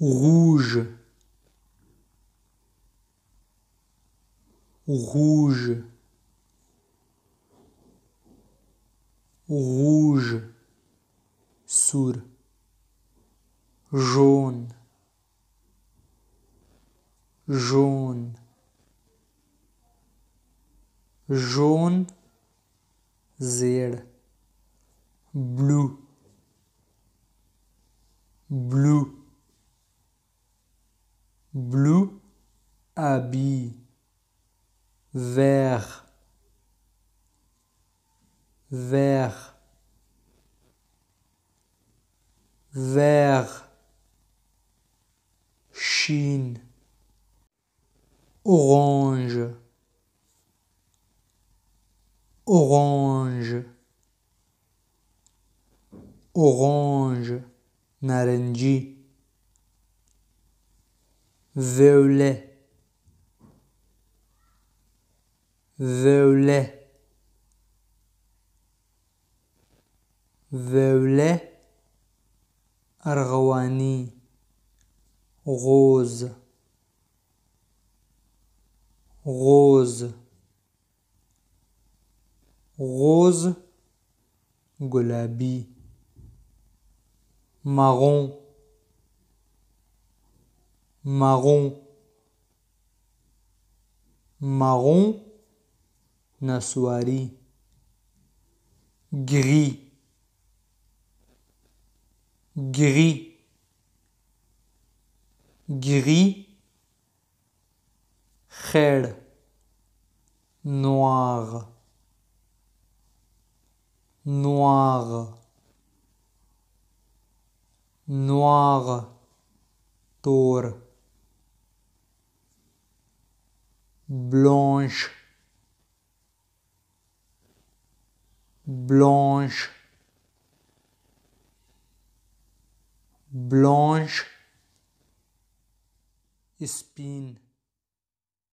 rouge, rouge, rouge, sur, jaune, jaune, jaune, zed, blue, blue, blue, habit, vert, vert, vert, chine, orange, orange, orange, naranji, violet, violet, violet, أرغواني, rose, rose, rose, gulabi, marron, marron, marron, naswari, gris, gris, gris, خير, noir, noir, noir, tour, blanche, blanche, blanche, spin,